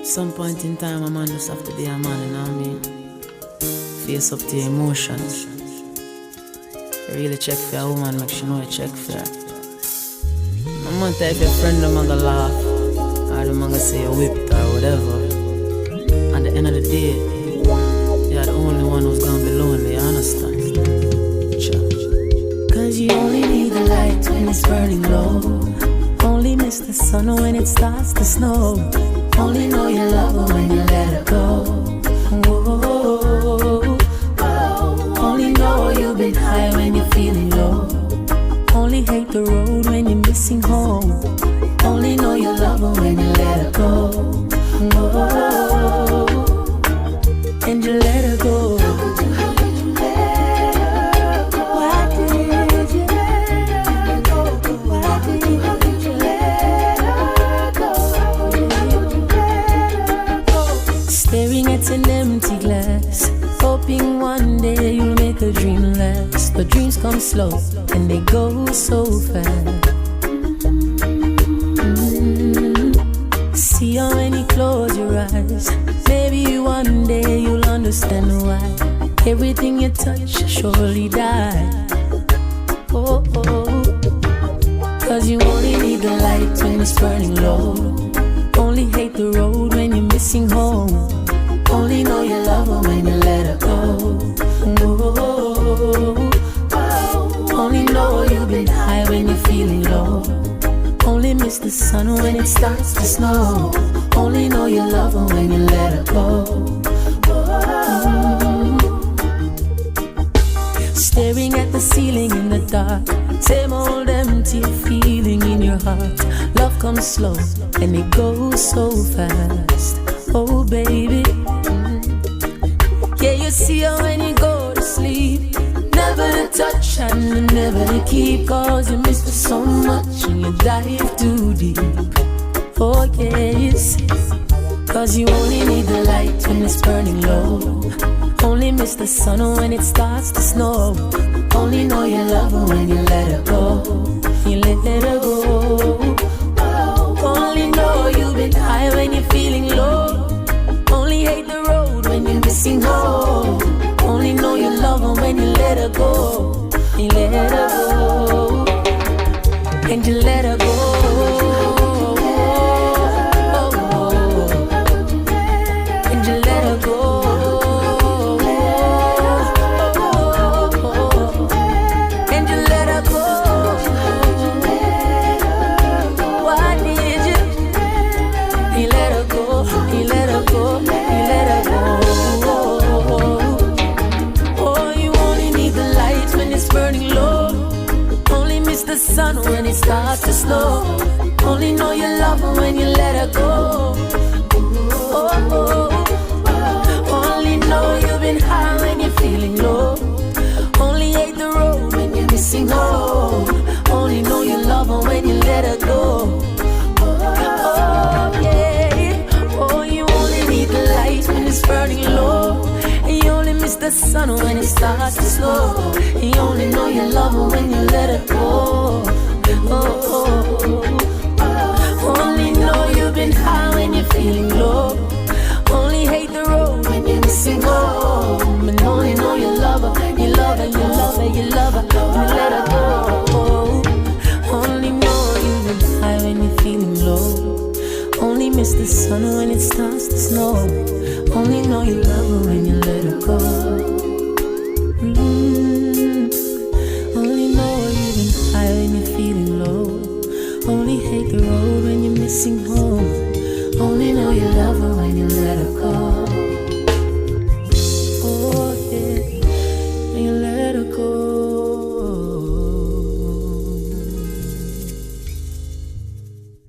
Some point in time, a man just have to be a man, you know what I mean? Face up to your emotions. You really check for a woman, make sure you know you check for her. No matter if your friend them gonna laugh, or them gonna say you whipped or whatever. At the end of the day, you're the only one who's gonna be lonely, you understand? Cause you only need the light when it's burning low. Only miss the sun when it starts to snow. Only know you love her when you let her go. Whoa. Only know you've been high when you're feeling low. Only hate the road when you're missing home. Only know you love her when you let her go. Whoa. And you let her go. An empty glass, hoping one day you'll make a dream last. But dreams come slow and they go so fast. See how when you close your eyes, maybe one day you'll understand why everything you touch surely die. Oh, oh. Cause you only need the light when it's burning low. Only hate the road when you're missing home. Only know you love her when you let her go. Whoa. Only know you've been high when you're feeling low. Only miss the sun when it starts to snow. Only know you love her when you let her go. Staring at the ceiling in the dark, same old empty feeling in your heart. Love comes slow and it goes so fast. Oh baby, yeah, you see her when you go to sleep. Never to touch and never to keep. Cause you miss her so much and you dive too deep. Oh yes, cause you only need the light when it's burning low. Only miss the sun when it starts to snow. Only know you love her when you let her go. You let her go. Only know you've been high when you're feeling low. Only hate the road when you're missing home. Only know you love her when you let her go. You let her go. And you let her go. And you let her go. And you let her go. Why did you? You let her go. You let her go. You let her go. Oh, you only need the light when it's burning low. Only miss the sun when it starts to snow. Only know you love her when you let her go. Only know you've been high when you're feeling low. Only hate the road when you're missing home. Only know you love her when you let her go. Oh yeah. Oh, you only need the light when it's burning low. And you only miss the sun when it starts to slow. You only know you love her when you let her go. Only know you've been high when you're feeling low. Only hate the road when you're missing home. And only know you love her, you love her, you love her, you love her, when you let her go. Only know you've been high when you're feeling low. Only miss the sun when it starts to snow. Only know you love her when you let her go.